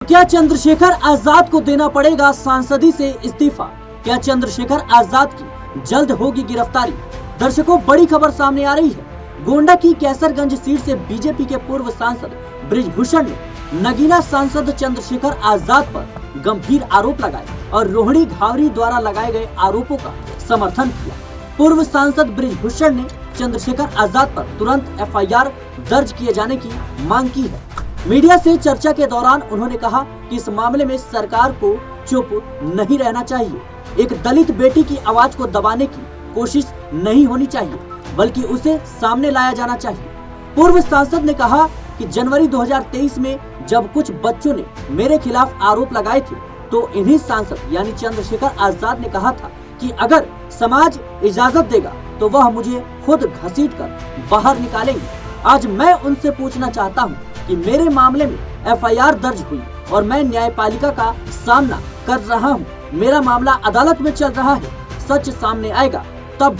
क्या चंद्रशेखर आजाद को देना पड़ेगा सांसदी से इस्तीफा? क्या चंद्रशेखर आजाद की जल्द होगी गिरफ्तारी? दर्शकों, बड़ी खबर सामने आ रही है। गोंडा की कैसरगंज सीट से बीजेपी के पूर्व सांसद बृजभूषण ने नगीना सांसद चंद्रशेखर आजाद पर गंभीर आरोप लगाए और रोहिणी घावरी द्वारा लगाए गए आरोपों का समर्थन किया। पूर्व सांसद बृजभूषण ने चंद्रशेखर आजाद पर तुरंत एफआईआर दर्ज किए जाने की मांग की है। मीडिया से चर्चा के दौरान उन्होंने कहा कि इस मामले में सरकार को चुप नहीं रहना चाहिए। एक दलित बेटी की आवाज को दबाने की कोशिश नहीं होनी चाहिए, बल्कि उसे सामने लाया जाना चाहिए। पूर्व सांसद ने कहा कि जनवरी 2023 में जब कुछ बच्चों ने मेरे खिलाफ आरोप लगाए थे, तो इन्हीं सांसद यानी चंद्रशेखर आजाद ने कहा था कि अगर समाज इजाजत देगा तो वह मुझे खुद घसीटकर बाहर निकालेंगे। आज मैं उनसे पूछना चाहता हूं कि मेरे मामले में एफआईआर दर्ज हुई और मैं न्यायपालिका का सामना कर रहा हूं। मेरा मामला अदालत में चल रहा है। सच सामने आएगा तब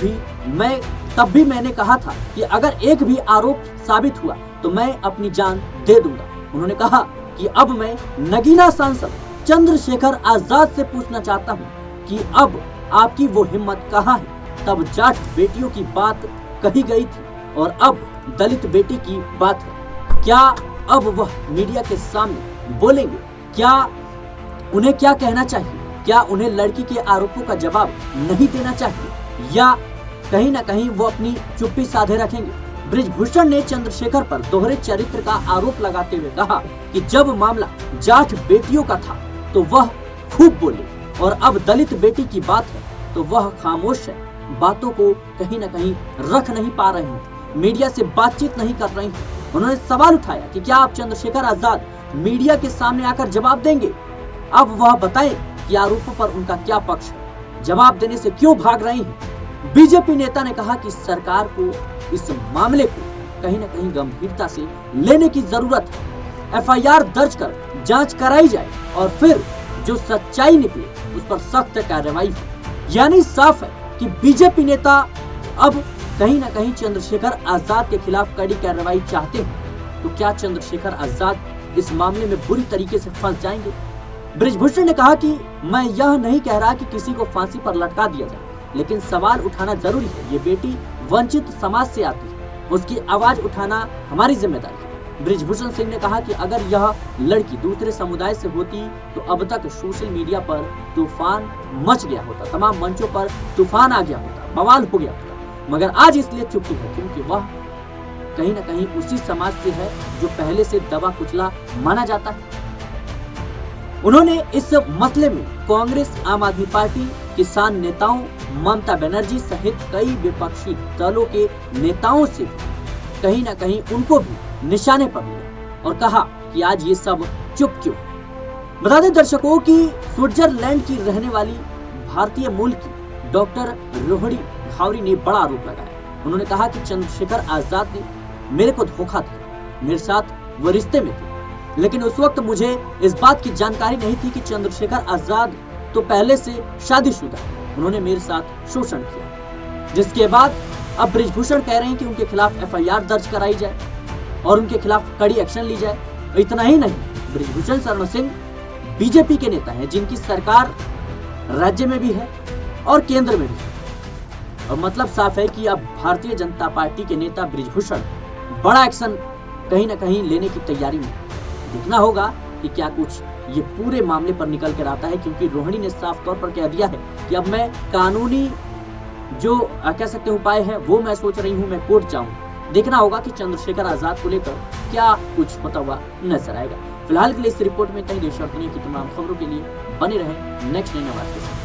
भी मैंने कहा था कि अगर एक भी आरोप साबित हुआ तो मैं अपनी जान दे दूंगा। उन्होंने कहा कि अब मैं नगीना सांसद चंद्रशेखर आजाद से पूछना चाहता हूं कि अब आपकी वो हिम्मत कहाँ है? तब जाट बेटियों की बात कही गई थी और अब दलित बेटी की बात है। क्या अब वह मीडिया के सामने बोलेंगे? क्या उन्हें क्या कहना चाहिए? क्या उन्हें लड़की के आरोपों का जवाब नहीं देना चाहिए, या कहीं ना कहीं वो अपनी चुप्पी साधे रखेंगे? बृजभूषण ने चंद्रशेखर पर दोहरे चरित्र का आरोप लगाते हुए कहा कि जब मामला जाट बेटियों का था तो वह खूब बोले और अब दलित बेटी की बात है तो वह खामोश है। बातों को कहीं ना कहीं रख नहीं पा रहे हैं, मीडिया से बातचीत नहीं कर रही हैं। उन्होंने सवाल उठाया कि क्या आप चंद्रशेखर आजाद मीडिया के सामने आकर जवाब देंगे? अब वह बताएं कि आरोपों पर उनका क्या पक्ष है, जवाब देने से क्यों भाग रहे हैं। बीजेपी नेता ने कहा कि सरकार को इस मामले को कहीं न कहीं गंभीरता से लेने की जरूरत है। एफआईआर दर्ज कर जांच कराई जाए और फिर जो सच्चाई निकले उस पर सख्त कार्रवाई हो। यानी साफ है कि बीजेपी नेता अब कहीं ना कहीं चंद्रशेखर आजाद के खिलाफ कड़ी कार्रवाई चाहते हैं। तो क्या चंद्रशेखर आजाद इस मामले में बुरी तरीके से फंस जाएंगे? बृजभूषण ने कहा कि मैं यह नहीं कह रहा कि किसी को फांसी पर लटका दिया जाए, लेकिन सवाल उठाना जरूरी है। ये बेटी वंचित समाज से आती है, उसकी आवाज उठाना हमारी जिम्मेदारी है। बृजभूषण सिंह ने कहा कि अगर यह लड़की दूसरे समुदाय से होती तो अब तक सोशल मीडिया पर तूफान मच गया होता, तमाम मंचों पर तूफान आ गया होता, बवाल हो गया होता, मगर आज इसलिए चुप्पी है क्योंकि वह कहीं ना कहीं उसी समाज से है जो पहले से दबा कुचला माना जाता है। उन्होंने इस मसले में कांग्रेस, आम आदमी पार्टी, किसान नेताओं, ममता बनर्जी सहित कई विपक्षी दलों के नेताओं से कहीं ना कहीं उनको भी निशाने पर लिया और कहा कि आज ये सब चुप क्यों। बता दें दर्शकों कि स्विट्जरलैंड की रहने वाली भारतीय मूल की डॉक्टर रोहिणी घावरी ने बड़ा आरोप लगाया। उन्होंने कहा कि चंद्रशेखर आजाद ने मेरे को धोखा दिया, मेरे साथ वो रिश्ते में थे, लेकिन उस वक्त मुझे इस बात की जानकारी नहीं थी कि चंद्रशेखर आजाद तो पहले से शादीशुदा है। उन्होंने मेरे साथ शोषण किया। जिसके बाद अब बृजभूषण कह रहे हैं कि उनके खिलाफ एफआईआर दर्ज कराई जाए और उनके खिलाफ कड़ी एक्शन ली जाए। इतना ही नहीं, बृजभूषण शरण सिंह बीजेपी के नेता हैं जिनकी सरकार राज्य में भी है और केंद्र में भी है, और मतलब साफ है कि अब भारतीय जनता पार्टी के नेता बृजभूषण बड़ा एक्शन कहीं ना कहीं लेने की तैयारी में। देखना होगा कि क्या कुछ ये पूरे मामले पर निकल कर आता है, क्योंकि रोहिणी ने साफ तौर पर कह दिया है कि अब मैं कानूनी जो कह सकते उपाय है वो मैं सोच रही हूँ, मैं कोर्ट जाऊँ। देखना होगा कि चंद्रशेखर आजाद को लेकर क्या कुछ होता हुआ नजर आएगा। फिलहाल के लिए इस रिपोर्ट में कई देश और दुनिया की तमाम खबरों के लिए बने रहें नेक्स्ट 9 के साथ।